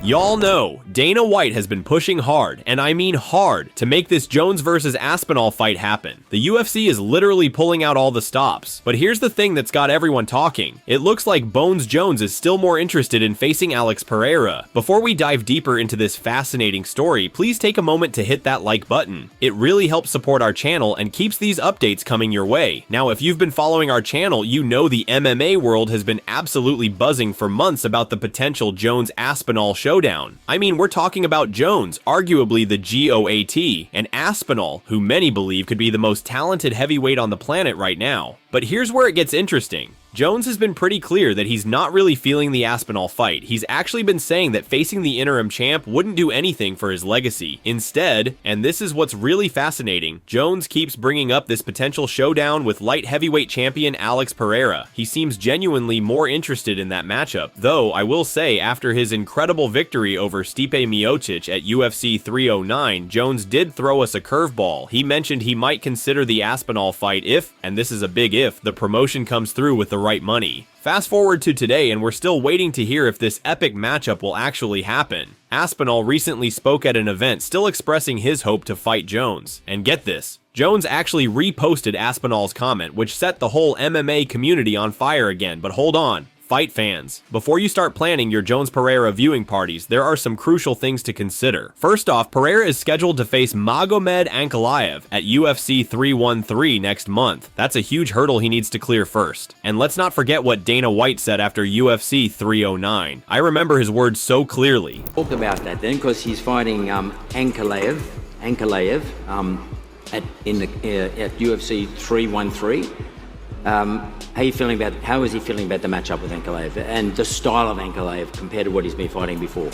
Y'all know, Dana White has been pushing hard, and I mean hard, to make this Jones vs. Aspinall fight happen. The UFC is literally pulling out all the stops. But here's the thing that's got everyone talking. It looks like Bones Jones is still more interested in facing Alex Pereira. Before we dive deeper into this fascinating story, please take a moment to hit that like button. It really helps support our channel and keeps these updates coming your way. Now, if you've been following our channel, you know the MMA world has been absolutely buzzing for months about the potential Jones-Aspinall showdown. I mean, we're talking about Jones, arguably the GOAT, and Aspinall, who many believe could be the most talented heavyweight on the planet right now. But here's where it gets interesting. Jones has been pretty clear that he's not really feeling the Aspinall fight. He's actually been saying that facing the interim champ wouldn't do anything for his legacy. Instead, and this is what's really fascinating, Jones keeps bringing up this potential showdown with light heavyweight champion Alex Pereira. He seems genuinely more interested in that matchup, though I will say after his incredible victory over Stipe Miocic at UFC 309, Jones did throw us a curveball. He mentioned he might consider the Aspinall fight if, and this is a big if, the promotion comes through with the right money. Fast forward to today and we're still waiting to hear if this epic matchup will actually happen. Aspinall recently spoke at an event still expressing his hope to fight Jones. And get this, Jones actually reposted Aspinall's comment, which set the whole MMA community on fire again. But hold on. Fight fans, before you start planning your Jones-Pereira viewing parties, there are some crucial things to consider. First off, Pereira is scheduled to face Magomed Ankalaev at UFC 313 next month. That's a huge hurdle he needs to clear first. And let's not forget what Dana White said after UFC 309. I remember his words so clearly. Talk about that then, because he's fighting Ankalaev at UFC 313. How is he feeling about the matchup with Ankalaev and the style of Ankalaev compared to what he's been fighting before?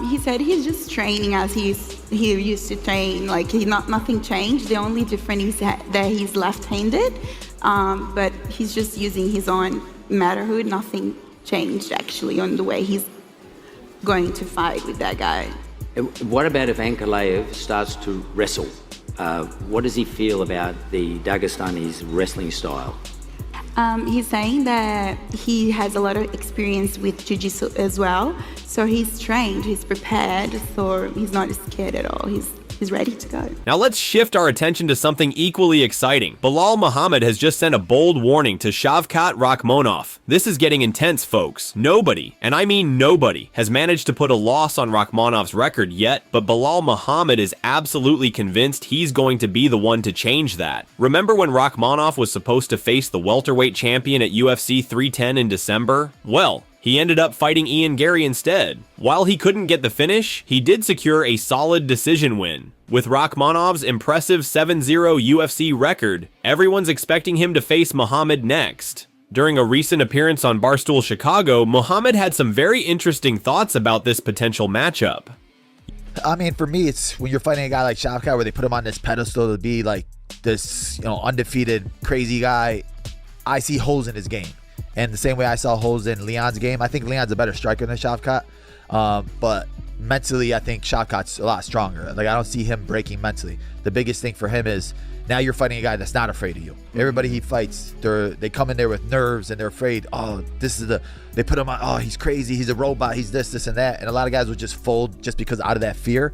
He said he's just training as he used to train. Like nothing changed. The only difference is that he's left-handed, but he's just using his own matterhood. Nothing changed actually on the way he's going to fight with that guy. What about if Ankalaev starts to wrestle? What does he feel about the Dagestani's wrestling style? He's saying that he has a lot of experience with jiu-jitsu as well. So he's trained, he's prepared, so he's not scared at all. He's ready to go. Now let's shift our attention to something equally exciting. Belal Muhammad has just sent a bold warning to Shavkat Rakhmonov. This is getting intense, folks. Nobody, and I mean nobody, has managed to put a loss on Rakhmonov's record yet, but Belal Muhammad is absolutely convinced he's going to be the one to change that. Remember when Rakhmonov was supposed to face the welterweight champion at UFC 310 in December? Well, he ended up fighting Ian Gary instead. While he couldn't get the finish, he did secure a solid decision win. With Rakhmonov's impressive 7-0 UFC record, everyone's expecting him to face Muhammad next. During a recent appearance on Barstool Chicago, Muhammad had some very interesting thoughts about this potential matchup. I mean, for me, it's when you're fighting a guy like Shavkat where they put him on this pedestal to be like this, undefeated, crazy guy. I see holes in his game. And the same way I saw holes in Leon's game, I think Leon's a better striker than Shavkat. But mentally, I think Shavkat's a lot stronger. Like, I don't see him breaking mentally. The biggest thing for him is now you're fighting a guy that's not afraid of you. Everybody he fights, they come in there with nerves and they're afraid. Oh, they put him on, oh, he's crazy, he's a robot, he's this and that. And a lot of guys would just fold just because out of that fear.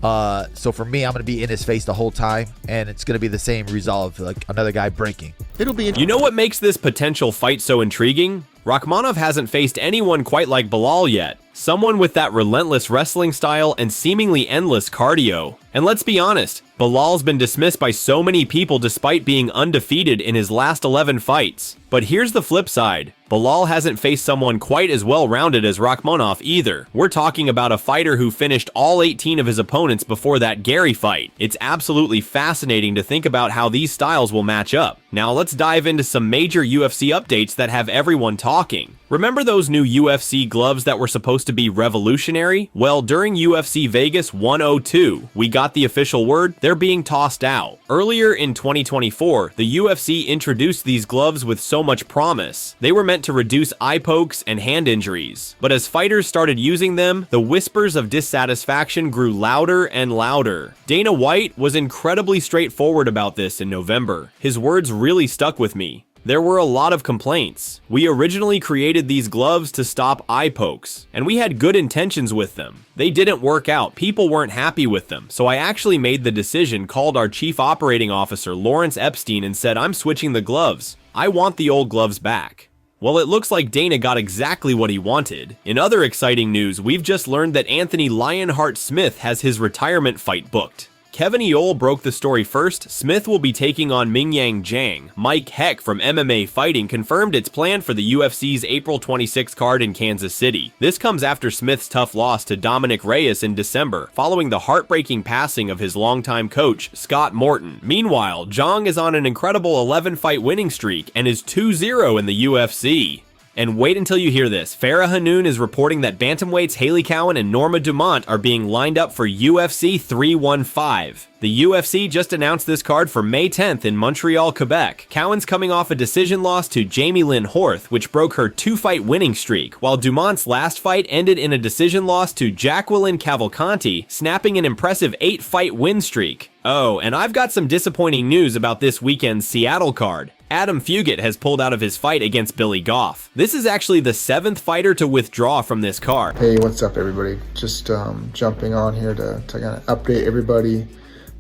So for me, I'm going to be in his face the whole time, and it's going to be the same result, like another guy breaking. You know what makes this potential fight so intriguing? Rakhmonov hasn't faced anyone quite like Belal yet. Someone with that relentless wrestling style and seemingly endless cardio. And let's be honest, Belal's been dismissed by so many people despite being undefeated in his last 11 fights. But here's the flip side. Belal hasn't faced someone quite as well-rounded as Rakhmonov either. We're talking about a fighter who finished all 18 of his opponents before that Gary fight. It's absolutely fascinating to think about how these styles will match up. Now let's dive into some major UFC updates that have everyone talking. Remember those new UFC gloves that were supposed to be revolutionary? Well, during UFC Vegas 102, we got the official word they're being tossed out. Earlier in 2024, the UFC introduced these gloves with so much promise. They were meant to reduce eye pokes and hand injuries. But as fighters started using them, the whispers of dissatisfaction grew louder and louder. Dana White was incredibly straightforward about this in November. His words really stuck with me. There were a lot of complaints. We originally created these gloves to stop eye pokes, and we had good intentions with them. They didn't work out, people weren't happy with them, so I actually made the decision, called our chief operating officer Lawrence Epstein and said, I'm switching the gloves. I want the old gloves back. Well, it looks like Dana got exactly what he wanted. In other exciting news, we've just learned that Anthony Lionheart Smith has his retirement fight booked. Kevin Eole broke the story first. Smith will be taking on Mingyang Zhang. Mike Heck from MMA Fighting confirmed it's planned for the UFC's April 26 card in Kansas City. This comes after Smith's tough loss to Dominic Reyes in December, following the heartbreaking passing of his longtime coach, Scott Morton. Meanwhile, Zhang is on an incredible 11-fight winning streak and is 2-0 in the UFC. And wait until you hear this. Farah Hanoun is reporting that bantamweights Haley Cowan and Norma Dumont are being lined up for UFC 315. The UFC just announced this card for May 10th in Montreal, Quebec. Cowan's coming off a decision loss to Jamie Lynn Horth, which broke her 2-fight winning streak, while Dumont's last fight ended in a decision loss to Jacqueline Cavalcanti, snapping an impressive 8-fight win streak. Oh, and I've got some disappointing news about this weekend's Seattle card. Adam Fugate has pulled out of his fight against Billy Goff. This is actually the 7th fighter to withdraw from this card. Hey, what's up everybody? Just jumping on here to kind of update everybody.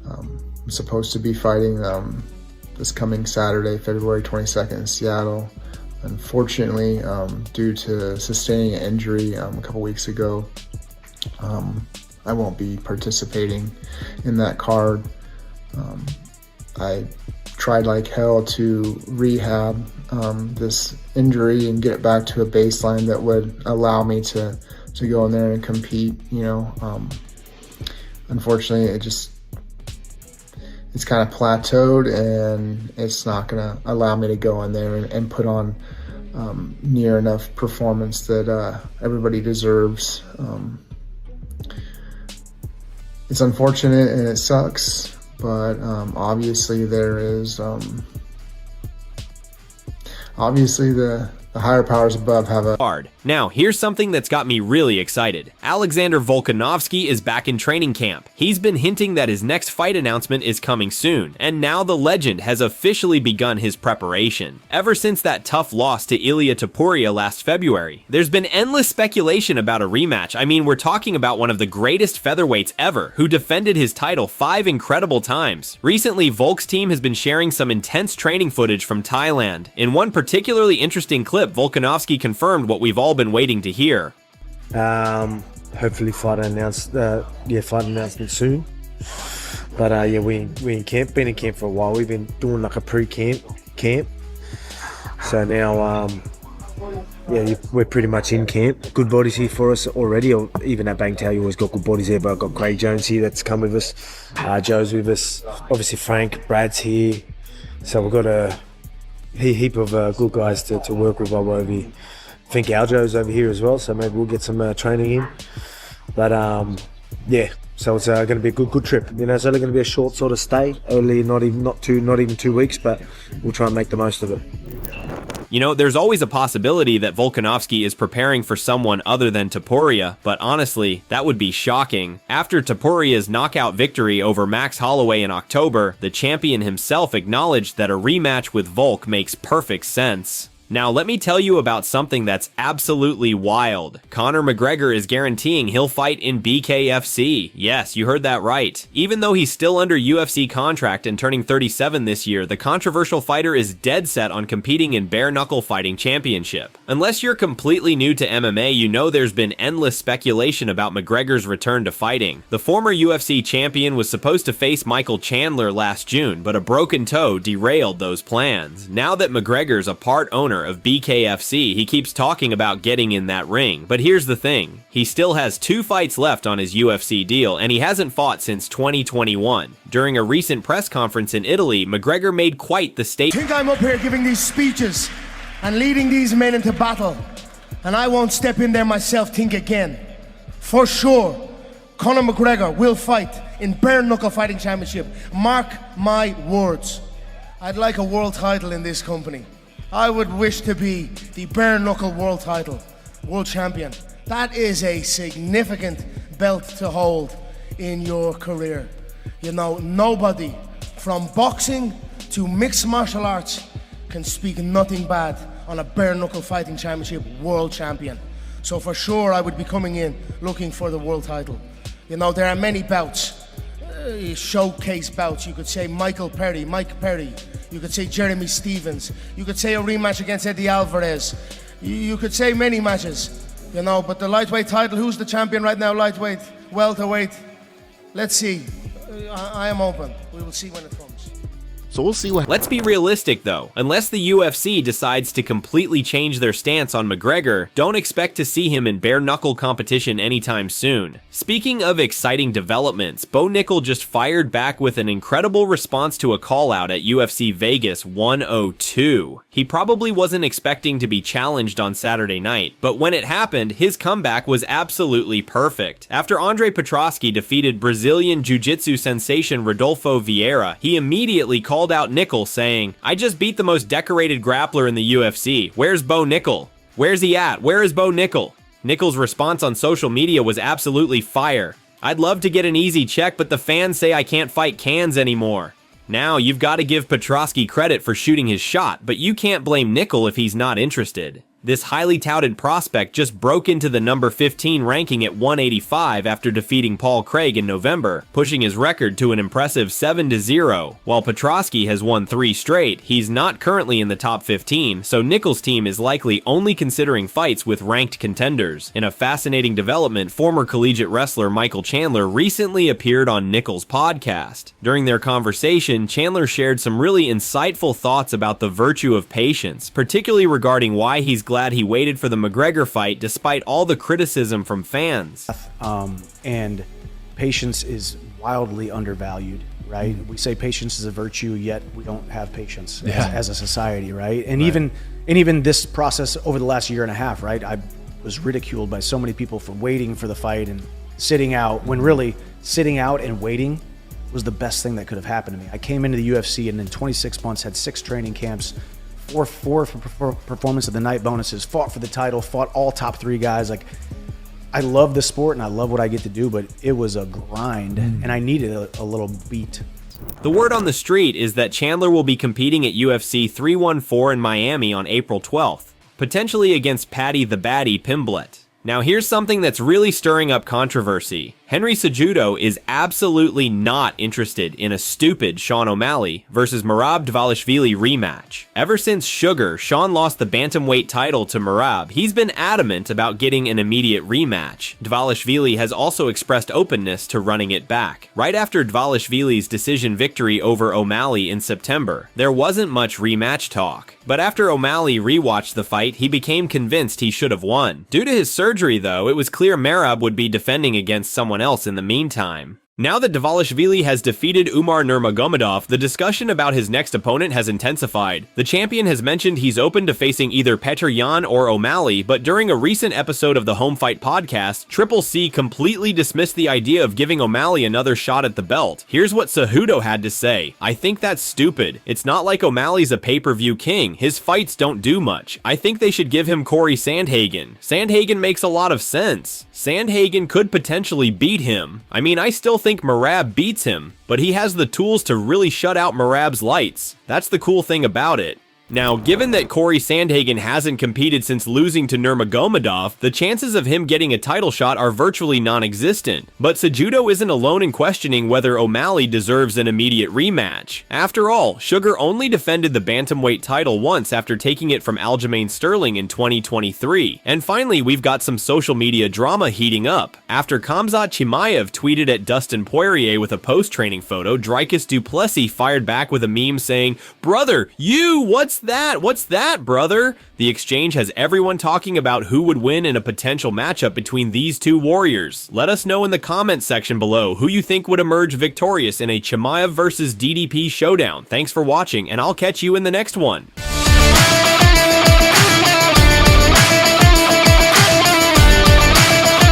I'm supposed to be fighting this coming Saturday, February 22nd in Seattle. Unfortunately, due to sustaining an injury a couple weeks ago, I won't be participating in that card. I tried like hell to rehab this injury and get it back to a baseline that would allow me to go in there and compete, you know. Unfortunately, it's kind of plateaued, and it's not gonna allow me to go in there and put on near enough performance that everybody deserves. It's unfortunate and it sucks, but obviously there is obviously the higher powers above have a card. Now, here's something that's got me really excited. Alexander Volkanovski is back in training camp. He's been hinting that his next fight announcement is coming soon, and now the legend has officially begun his preparation. Ever since that tough loss to Ilia Topuria last February, there's been endless speculation about a rematch. I mean, we're talking about one of the greatest featherweights ever, who defended his title 5 incredible times. Recently, Volk's team has been sharing some intense training footage from Thailand. In one particularly interesting clip, Volkanovski confirmed what we've all been waiting to hear. Hopefully fight announcement soon. But yeah, we in camp, been in camp for a while. We've been doing like a pre-camp. So now yeah, we're pretty much in camp. Good bodies here for us already. Even at Bangtao, you always got good bodies here, but I've got Craig Jones here that's come with us. Joe's with us. Obviously Frank, Brad's here. So we've got a heap of good guys to work with while we're over here. I think Aljo's over here as well, so maybe we'll get some training in. But yeah, so it's going to be a good trip. You know, it's only going to be a short sort of stay, only not even 2 weeks, but we'll try and make the most of it. You know, there's always a possibility that Volkanovski is preparing for someone other than Topuria, but honestly, that would be shocking. After Topuria's knockout victory over Max Holloway in October, the champion himself acknowledged that a rematch with Volk makes perfect sense. Now, let me tell you about something that's absolutely wild. Conor McGregor is guaranteeing he'll fight in BKFC. Yes, you heard that right. Even though he's still under UFC contract and turning 37 this year, the controversial fighter is dead set on competing in Bare Knuckle Fighting Championship. Unless you're completely new to MMA, you know there's been endless speculation about McGregor's return to fighting. The former UFC champion was supposed to face Michael Chandler last June, but a broken toe derailed those plans. Now that McGregor's a part owner of BKFC, he keeps talking about getting in that ring. But here's the thing, he still has 2 fights left on his UFC deal, and he hasn't fought since 2021. During a recent press conference in Italy, McGregor made quite the statement. I think I'm up here giving these speeches and leading these men into battle, and I won't step in there myself think again. For sure, Conor McGregor will fight in Bare Knuckle Fighting Championship. Mark my words. I'd like a world title in this company. I would wish to be the Bare Knuckle world title, world champion. That is a significant belt to hold in your career. You know, nobody from boxing to mixed martial arts can speak nothing bad on a bare knuckle fighting championship world champion. So for sure I would be coming in looking for the world title. You know, there are many bouts, showcase bouts. You could say Mike Perry. You could say Jeremy Stevens. You could say a rematch against Eddie Alvarez. You could say many matches, you know, but the lightweight title, who's the champion right now? Lightweight, welterweight, let's see. I am open. We will see when it comes. So we'll see what. Let's be realistic though. Unless the UFC decides to completely change their stance on McGregor, don't expect to see him in bare knuckle competition anytime soon. Speaking of exciting developments, Bo Nickal just fired back with an incredible response to a call out at UFC Vegas 102. He probably wasn't expecting to be challenged on Saturday night, but when it happened, his comeback was absolutely perfect. After Andre Petroski defeated Brazilian Jiu-Jitsu sensation Rodolfo Vieira, he immediately called out Nickal saying, "I just beat the most decorated grappler in the UFC. Where's Bo Nickal? Where's he at? Where is Bo Nickal?" Nickal's response on social media was absolutely fire. "I'd love to get an easy check, but the fans say I can't fight cans anymore." Now, you've got to give Petroski credit for shooting his shot, but you can't blame Nickal if he's not interested. This highly touted prospect just broke into the number 15 ranking at 185 after defeating Paul Craig in November, pushing his record to an impressive 7-0. While Petroski has won 3 straight, he's not currently in the top 15, so Nickal's team is likely only considering fights with ranked contenders. In a fascinating development, former collegiate wrestler Michael Chandler recently appeared on Nickal's podcast. During their conversation, Chandler shared some really insightful thoughts about the virtue of patience, particularly regarding why he's glad he waited for the McGregor fight despite all the criticism from fans. And patience is wildly undervalued, right? We say patience is a virtue, yet we don't have patience as a society, right? And even this process over the last year and a half, right? I was ridiculed by so many people for waiting for the fight and sitting out, when really sitting out and waiting was the best thing that could have happened to me. I came into the UFC and in 26 months had 6 training camps, four performance of the night bonuses, fought for the title, fought all top 3 guys. Like, I love the sport and I love what I get to do, but it was a grind and I needed a little beat. The word on the street is that Chandler will be competing at UFC 314 in Miami on April 12th, potentially against Paddy the Baddy Pimblett. Now here's something that's really stirring up controversy. Henry Cejudo is absolutely not interested in a stupid Sean O'Malley versus Merab Dvalishvili rematch. Ever since Sugar, Sean lost the Bantamweight title to Merab, he's been adamant about getting an immediate rematch. Dvalishvili has also expressed openness to running it back. Right after Dvalishvili's decision victory over O'Malley in September, there wasn't much rematch talk. But after O'Malley rewatched the fight, he became convinced he should have won. Due to his surgery though, it was clear Merab would be defending against someone else in the meantime. Now that Dvalishvili has defeated Umar Nurmagomedov, the discussion about his next opponent has intensified. The champion has mentioned he's open to facing either Petr Yan or O'Malley, but during a recent episode of the Home Fight podcast, Triple C completely dismissed the idea of giving O'Malley another shot at the belt. Here's what Cejudo had to say. "I think that's stupid. It's not like O'Malley's a pay-per-view king. His fights don't do much. I think they should give him Corey Sandhagen. Sandhagen makes a lot of sense. Sandhagen could potentially beat him. I mean, I still think Merab beats him, but he has the tools to really shut out Merab's lights. That's the cool thing about it." Now, given that Corey Sandhagen hasn't competed since losing to Nurmagomedov, the chances of him getting a title shot are virtually non-existent. But Cejudo isn't alone in questioning whether O'Malley deserves an immediate rematch. After all, Sugar only defended the Bantamweight title once after taking it from Aljamain Sterling in 2023. And finally, we've got some social media drama heating up. After Khamzat Chimaev tweeted at Dustin Poirier with a post-training photo, Dricus du Plessis fired back with a meme saying, "Brother, what's that, brother?" The exchange has everyone talking about who would win in a potential matchup between these two warriors. Let us know in the comments section below who you think would emerge victorious in a Chimaev versus DDP showdown. Thanks for watching, and I'll catch you in the next one.